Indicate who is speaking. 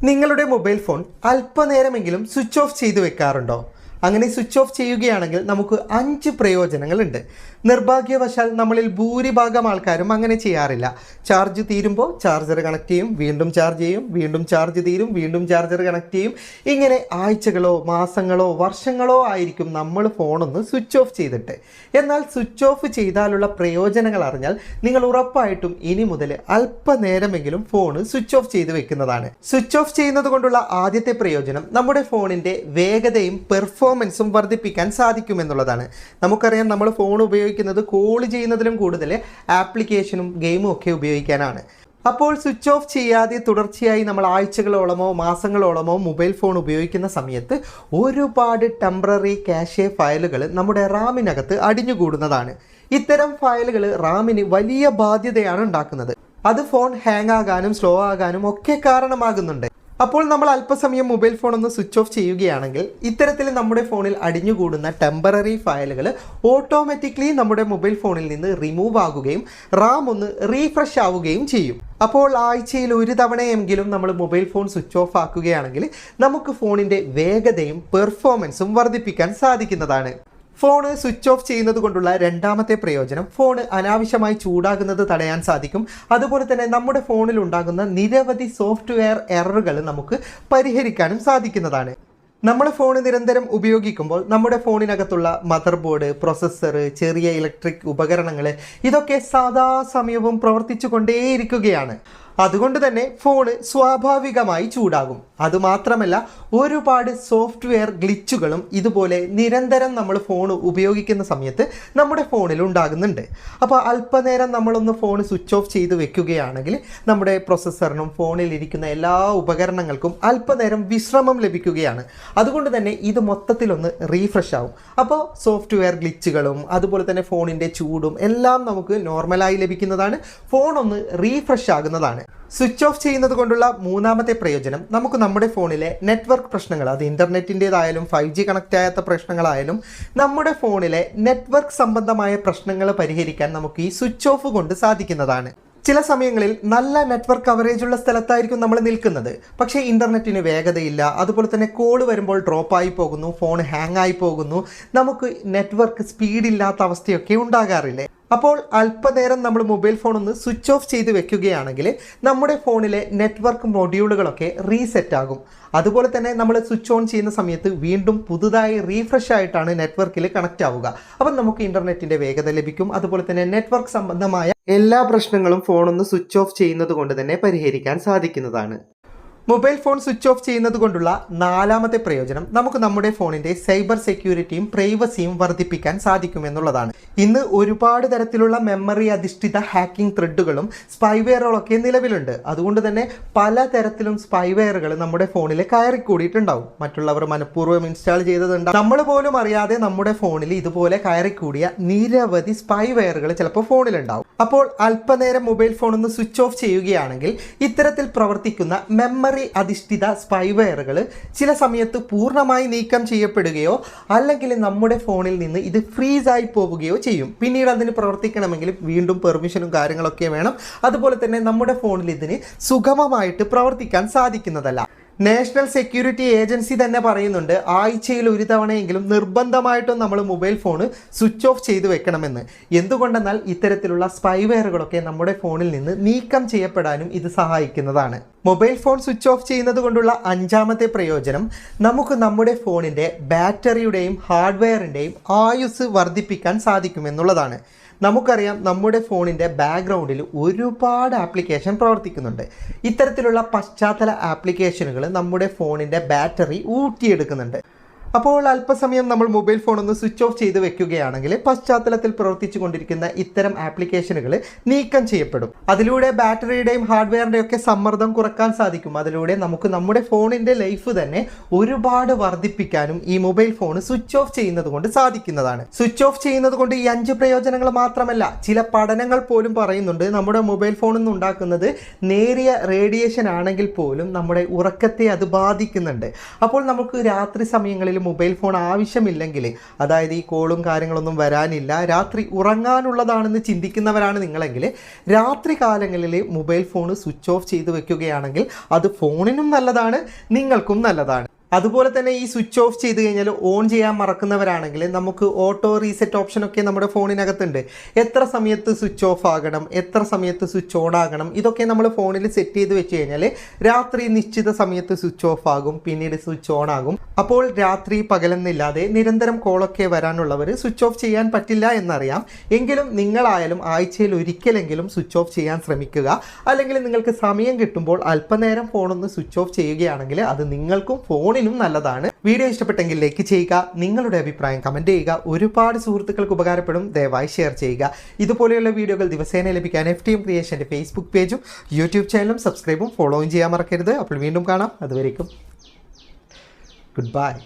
Speaker 1: നിങ്ങളുടെ mobile phone അല്പനേരമെങ്കിലും switch off ചെയ്തു വെക്കാറുണ്ടോ? അങ്ങനെ സ്വിച്ച് ഓഫ് ചെയ്യുകയാണെങ്കിൽ നമുക്ക് 5 പ്രയോജനങ്ങളുണ്ട്. നിർഭാഗ്യവശാൽ നമ്മളിൽ ഭൂരിഭാഗം ആൾക്കാരും അങ്ങനെ ചെയ്യാറില്ല. ചാർജ് തീരുമ്പോൾ ചാർജർ കണക്ട് ചെയ്യും, വീണ്ടും ചാർജ് ചെയ്യും, വീണ്ടും ചാർജ് തീരും, വീണ്ടും ചാർജർ കണക്ട് ചെയ്യും. ഇങ്ങനെ ആഴ്ചകളോ മാസങ്ങളോ വർഷങ്ങളോ ആയിരിക്കും നമ്മൾ ഫോണൊന്ന് സ്വിച്ച് ഓഫ് ചെയ്തിട്ട്. എന്നാൽ സ്വിച്ച് ഓഫ് ചെയ്താലുള്ള പ്രയോജനങ്ങൾ അറിഞ്ഞാൽ നിങ്ങൾ ഉറപ്പായിട്ടും ഇനി മുതൽ അല്പനേരമെങ്കിലും ഫോൺ സ്വിച്ച് ഓഫ് ചെയ്ത് വെക്കുന്നതാണ്. സ്വിച്ച് ഓഫ് ചെയ്യുന്നത് കൊണ്ടുള്ള ആദ്യത്തെ പ്രയോജനം നമ്മുടെ ഫോണിൻ്റെ വേഗതയും പെർഫോമൻസും വർദ്ധിപ്പിക്കാൻ സാധിക്കുമെന്നുള്ളതാണ്. നമുക്കറിയാം, നമ്മൾ ഫോൺ ഉപയോഗിക്കുന്നത് കോൾ ചെയ്യുന്നതിലും കൂടുതൽ ആപ്ലിക്കേഷനും ഗെയിമും ഒക്കെ ഉപയോഗിക്കാനാണ്. അപ്പോൾ സ്വിച്ച് ഓഫ് ചെയ്യാതെ തുടർച്ചയായി നമ്മൾ ആഴ്ചകളോളമോ മാസങ്ങളോളമോ മൊബൈൽ ഫോൺ ഉപയോഗിക്കുന്ന സമയത്ത് ഒരുപാട് ടെമ്പററി കാഷെ ഫയലുകൾ നമ്മുടെ റാമിനകത്ത് അടിഞ്ഞുകൂടുന്നതാണ്. ഇത്തരം ഫയലുകൾ റാമിന് വലിയ ബാധ്യതയാണ് ഉണ്ടാക്കുന്നത്. അത് ഫോൺ ഹാങ് ആകാനും സ്ലോ ആകാനും ഒക്കെ കാരണമാകുന്നുണ്ട്. അപ്പോൾ നമ്മൾ അല്പസമയം മൊബൈൽ ഫോൺ ഒന്ന് സ്വിച്ച് ഓഫ് ചെയ്യുകയാണെങ്കിൽ ഇത്തരത്തിൽ നമ്മുടെ ഫോണിൽ അടിഞ്ഞുകൂടുന്ന ടെമ്പററി ഫയലുകൾ ഓട്ടോമാറ്റിക്കലി നമ്മുടെ മൊബൈൽ ഫോണിൽ നിന്ന് റിമൂവ് ആകുകയും റാം ഒന്ന് റീഫ്രഷ് ആവുകയും ചെയ്യും. അപ്പോൾ ആഴ്ചയിൽ ഒരു തവണയെങ്കിലും നമ്മൾ മൊബൈൽ ഫോൺ സ്വിച്ച് ഓഫ് ആക്കുകയാണെങ്കിൽ നമുക്ക് ഫോണിൻ്റെ വേഗതയും പെർഫോമൻസും വർദ്ധിപ്പിക്കാൻ സാധിക്കുന്നതാണ്. ഫോണ് സ്വിച്ച് ഓഫ് ചെയ്യുന്നത് കൊണ്ടുള്ള രണ്ടാമത്തെ പ്രയോജനം, ഫോൺ അനാവശ്യമായി ചൂടാകുന്നത് തടയാൻ സാധിക്കും. അതുപോലെ തന്നെ നമ്മുടെ ഫോണിൽ ഉണ്ടാകുന്ന നിരവധി സോഫ്റ്റ്വെയർ എററുകൾ നമുക്ക് പരിഹരിക്കാനും സാധിക്കുന്നതാണ്. നമ്മൾ ഫോൺ നിരന്തരം ഉപയോഗിക്കുമ്പോൾ നമ്മുടെ ഫോണിനകത്തുള്ള മദർ ബോർഡ്, പ്രൊസസ്സർ, ചെറിയ ഇലക്ട്രിക് ഉപകരണങ്ങൾ ഇതൊക്കെ സദാസമയവും പ്രവർത്തിച്ചു കൊണ്ടേയിരിക്കുകയാണ്. അതുകൊണ്ട് തന്നെ ഫോണ് സ്വാഭാവികമായി ചൂടാകും. അതുമാത്രമല്ല, ഒരുപാട് സോഫ്റ്റ്വെയർ ഗ്ലിച്ചുകളും ഇതുപോലെ നിരന്തരം നമ്മൾ ഫോൺ ഉപയോഗിക്കുന്ന സമയത്ത് നമ്മുടെ ഫോണിൽ ഉണ്ടാകുന്നുണ്ട്. അപ്പോൾ അല്പനേരം നമ്മളൊന്ന് ഫോൺ സ്വിച്ച് ഓഫ് ചെയ്ത് വെക്കുകയാണെങ്കിൽ നമ്മുടെ പ്രൊസസ്സറിനും ഫോണിലിരിക്കുന്ന എല്ലാ ഉപകരണങ്ങൾക്കും അല്പനേരം വിശ്രമം ലഭിക്കുകയാണ്. അതുകൊണ്ട് തന്നെ ഇത് മൊത്തത്തിലൊന്ന് റീഫ്രഷ് ആവും. അപ്പോൾ സോഫ്റ്റ്വെയർ ഗ്ലിച്ചുകളും അതുപോലെ തന്നെ ഫോണിൻ്റെ ചൂടും എല്ലാം നമുക്ക് നോർമലായി ലഭിക്കുന്നതാണ്. ഫോൺ ഒന്ന് റീഫ്രഷ് ആകുന്നതാണ്. സ്വിച്ച് ഓഫ് ചെയ്യുന്നത് കൊണ്ടുള്ള മൂന്നാമത്തെ പ്രയോജനം, നമുക്ക് നമ്മുടെ ഫോണിലെ നെറ്റ്വർക്ക് പ്രശ്നങ്ങൾ, അത് ഇൻ്റർനെറ്റിൻ്റേതായാലും 5G കണക്റ്റ് ആകാത്ത പ്രശ്നങ്ങളായാലും നമ്മുടെ ഫോണിലെ നെറ്റ്വർക്ക് സംബന്ധമായ പ്രശ്നങ്ങൾ പരിഹരിക്കാൻ നമുക്ക് ഈ സ്വിച്ച് ഓഫ് കൊണ്ട് സാധിക്കുന്നതാണ്. ചില സമയങ്ങളിൽ നല്ല നെറ്റ്വർക്ക് കവറേജ് ഉള്ള സ്ഥലത്തായിരിക്കും നമ്മൾ നിൽക്കുന്നത്, പക്ഷേ ഇൻ്റർനെറ്റിന് വേഗതയില്ല, അതുപോലെ തന്നെ കോൾ വരുമ്പോൾ ഡ്രോപ്പായി പോകുന്നു, ഫോൺ ഹാങ് ആയി പോകുന്നു, നമുക്ക് നെറ്റ്വർക്ക് സ്പീഡില്ലാത്ത അവസ്ഥയൊക്കെ ഉണ്ടാകാറില്ലേ? അപ്പോൾ അല്പനേരം നമ്മൾ മൊബൈൽ ഫോൺ ഒന്ന് സ്വിച്ച് ഓഫ് ചെയ്ത് വെക്കുകയാണെങ്കിൽ നമ്മുടെ ഫോണിലെ നെറ്റ്വർക്ക് മൊഡ്യൂളുകളൊക്കെ റീസെറ്റ് ആകും. അതുപോലെ തന്നെ നമ്മൾ സ്വിച്ച് ഓൺ ചെയ്യുന്ന സമയത്ത് വീണ്ടും പുതുതായി റീഫ്രഷ് ആയിട്ടാണ് നെറ്റ്വർക്കിൽ കണക്റ്റ് ആവുക. അപ്പം നമുക്ക് ഇൻ്റർനെറ്റിൻ്റെ വേഗത ലഭിക്കും. അതുപോലെ തന്നെ നെറ്റ്വർക്ക് സംബന്ധമായ എല്ലാ പ്രശ്നങ്ങളും ഫോണൊന്ന് സ്വിച്ച് ഓഫ് ചെയ്യുന്നത് കൊണ്ട് തന്നെ പരിഹരിക്കാൻ സാധിക്കുന്നതാണ്. മൊബൈൽ ഫോൺ സ്വിച്ച് ഓഫ് ചെയ്യുന്നത് കൊണ്ടുള്ള നാലാമത്തെ പ്രയോജനം, നമുക്ക് നമ്മുടെ ഫോണിൻ്റെ സൈബർ സെക്യൂരിറ്റിയും പ്രൈവസിയും വർദ്ധിപ്പിക്കാൻ സാധിക്കുമെന്നുള്ളതാണ്. ഇന്ന് ഒരുപാട് തരത്തിലുള്ള മെമ്മറി അധിഷ്ഠിത ഹാക്കിംഗ് ത്രെഡുകളും സ്പൈവെയറുകളൊക്കെ നിലവിലുണ്ട്. അതുകൊണ്ട് തന്നെ പലതരത്തിലും സ്പൈവെയറുകൾ നമ്മുടെ ഫോണിൽ കയറിക്കൂടിയിട്ടുണ്ടാവും. മറ്റുള്ളവർ മനഃപൂർവ്വം ഇൻസ്റ്റാൾ ചെയ്തതുണ്ടാവും. നമ്മൾ പോലും അറിയാതെ നമ്മുടെ ഫോണിൽ ഇതുപോലെ കയറിക്കൂടിയ നിരവധി സ്പൈവെയറുകൾ ചിലപ്പോൾ ഫോണിലുണ്ടാവും. അപ്പോൾ അല്പനേരം മൊബൈൽ ഫോൺ ഒന്ന് സ്വിച്ച് ഓഫ് ചെയ്യുകയാണെങ്കിൽ ഇത്തരത്തിൽ പ്രവർത്തിക്കുന്ന മെമ്മറി അധിഷ്ഠിത സ്പൈവെയറുകൾ ചില സമയത്ത് പൂർണ്ണമായി നീക്കം ചെയ്യപ്പെടുകയോ അല്ലെങ്കിൽ നമ്മുടെ ഫോണിൽ നിന്ന് ഇത് ഫ്രീസായി പോവുകയോ ചെയ്യും. പിന്നീട് അതിന് പ്രവർത്തിക്കണമെങ്കിൽ വീണ്ടും പെർമിഷനും കാര്യങ്ങളൊക്കെ വേണം. അതുപോലെ തന്നെ നമ്മുടെ ഫോണിൽ ഇതിന് സുഗമമായിട്ട് പ്രവർത്തിക്കാൻ സാധിക്കുന്നതല്ല. നാഷണൽ സെക്യൂരിറ്റി ഏജൻസി തന്നെ പറയുന്നുണ്ട്, ആഴ്ചയിൽ ഒരു തവണയെങ്കിലും നിർബന്ധമായിട്ടും നമ്മൾ മൊബൈൽ ഫോൺ സ്വിച്ച് ഓഫ് ചെയ്ത് വെക്കണമെന്ന്. എന്തുകൊണ്ടെന്നാൽ ഇത്തരത്തിലുള്ള സ്പൈവെയറുകളൊക്കെ നമ്മുടെ ഫോണിൽ നിന്ന് നീക്കം ചെയ്യപ്പെടാനും ഇത് സഹായിക്കുന്നതാണ്. മൊബൈൽ ഫോൺ സ്വിച്ച് ഓഫ് ചെയ്യുന്നത് കൊണ്ടുള്ള അഞ്ചാമത്തെ പ്രയോജനം, നമുക്ക് നമ്മുടെ ഫോണിൻ്റെ ബാറ്ററിയുടെയും ഹാർഡ്വെയറിൻ്റെയും ആയുസ് വർദ്ധിപ്പിക്കാൻ സാധിക്കുമെന്നുള്ളതാണ്. നമുക്കറിയാം, നമ്മുടെ ഫോണിൻ്റെ ബാക്ക്ഗ്രൗണ്ടിൽ ഒരുപാട് ആപ്ലിക്കേഷൻ പ്രവർത്തിക്കുന്നുണ്ട്. ഇത്തരത്തിലുള്ള പശ്ചാത്തല ആപ്ലിക്കേഷനുകൾ നമ്മുടെ ഫോണിൻ്റെ ബാറ്ററി ഊറ്റിയെടുക്കുന്നുണ്ട്. അപ്പോൾ അല്പസമയം നമ്മൾ മൊബൈൽ ഫോൺ ഒന്ന് സ്വിച്ച് ഓഫ് ചെയ്ത് വെക്കുകയാണെങ്കിൽ പശ്ചാത്തലത്തിൽ പ്രവർത്തിച്ചു കൊണ്ടിരിക്കുന്ന ഇത്തരം ആപ്ലിക്കേഷനുകൾ നീക്കം ചെയ്യപ്പെടും. അതിലൂടെ ബാറ്ററിയുടെയും ഹാർഡ്വെയറിൻ്റെയും ഒക്കെ സമ്മർദ്ദം കുറക്കാൻ സാധിക്കും. അതിലൂടെ നമുക്ക് നമ്മുടെ ഫോണിൻ്റെ ലൈഫ് തന്നെ ഒരുപാട് വർദ്ധിപ്പിക്കാനും ഈ മൊബൈൽ ഫോൺ സ്വിച്ച് ഓഫ് ചെയ്യുന്നത് കൊണ്ട് സാധിക്കുന്നതാണ്. സ്വിച്ച് ഓഫ് ചെയ്യുന്നത് കൊണ്ട് ഈ 5 പ്രയോജനങ്ങൾ മാത്രമല്ല, ചില പഠനങ്ങൾ പോലും പറയുന്നുണ്ട്, നമ്മുടെ മൊബൈൽ ഫോണിൽ നിന്ന് ഉണ്ടാക്കുന്നത് നേരിയ റേഡിയേഷൻ ആണെങ്കിൽ പോലും നമ്മുടെ ഉറക്കത്തെ അത് ബാധിക്കുന്നുണ്ട്. അപ്പോൾ നമുക്ക് രാത്രി സമയങ്ങളിൽ ഫോണിൽ മൊബൈൽ ഫോൺ ആവശ്യമില്ലെങ്കിൽ, അതായത് ഈ കോളും കാര്യങ്ങളൊന്നും വരാനില്ല, രാത്രി ഉറങ്ങാനുള്ളതാണെന്ന് ചിന്തിക്കുന്നവരാണ് നിങ്ങളെങ്കിൽ രാത്രി കാലങ്ങളിൽ മൊബൈൽ ഫോൺ സ്വിച്ച് ഓഫ് ചെയ്ത് വെക്കുകയാണെങ്കിൽ അത് ഫോണിനും നല്ലതാണ്, നിങ്ങൾക്കും നല്ലതാണ്. അതുപോലെ തന്നെ ഈ സ്വിച്ച് ഓഫ് ചെയ്ത് കഴിഞ്ഞാൽ ഓൺ ചെയ്യാൻ മറക്കുന്നവരാണെങ്കിൽ നമുക്ക് ഓട്ടോ റീസെറ്റ് ഓപ്ഷനൊക്കെ നമ്മുടെ ഫോണിനകത്തുണ്ട്. എത്ര സമയത്ത് സ്വിച്ച് ഓഫ് ആകണം, എത്ര സമയത്ത് സ്വിച്ച് ഓൺ ആകണം, ഇതൊക്കെ നമ്മൾ ഫോണിൽ സെറ്റ് ചെയ്ത് വെച്ച് കഴിഞ്ഞാൽ രാത്രി നിശ്ചിത സമയത്ത് സ്വിച്ച് ഓഫ് ആകും, പിന്നീട് സ്വിച്ച് ഓൺ ആകും. അപ്പോൾ രാത്രി പകലെന്നില്ലാതെ നിരന്തരം കോളൊക്കെ വരാനുള്ളവർ സ്വിച്ച് ഓഫ് ചെയ്യാൻ പറ്റില്ല എന്നറിയാം. എങ്കിലും നിങ്ങളായാലും ആഴ്ചയിൽ ഒരിക്കലെങ്കിലും സ്വിച്ച് ഓഫ് ചെയ്യാൻ ശ്രമിക്കുക. അല്ലെങ്കിൽ നിങ്ങൾക്ക് സമയം കിട്ടുമ്പോൾ അല്പനേരം ഫോണൊന്ന് സ്വിച്ച് ഓഫ് ചെയ്യുകയാണെങ്കിൽ അത് നിങ്ങൾക്കും ഫോണിനും നല്ലതാണ്. വീഡിയോ ഇഷ്ടപ്പെട്ടെങ്കിൽ ലൈക്ക് ചെയ്യുക, നിങ്ങളുടെ അഭിപ്രായം കമന്റ് ചെയ്യുക. ഒരുപാട് സുഹൃത്തുക്കൾക്ക് ഉപകാരപ്പെടും, ദയവായി ഷെയർ ചെയ്യുക. ഇതുപോലെയുള്ള വീഡിയോകൾ ദിവസേന ലഭിക്കാൻ FTM ക്രിയേഷൻ്റെ ഫേസ്ബുക്ക് പേജും യൂട്യൂബ് ചാനലും സബ്സ്ക്രൈബും ഫോളോയും ചെയ്യാൻ മറക്കരുത്. അപ്പോൾ വീണ്ടും കാണാം. അതുവരേക്കും ഗുഡ് ബൈ.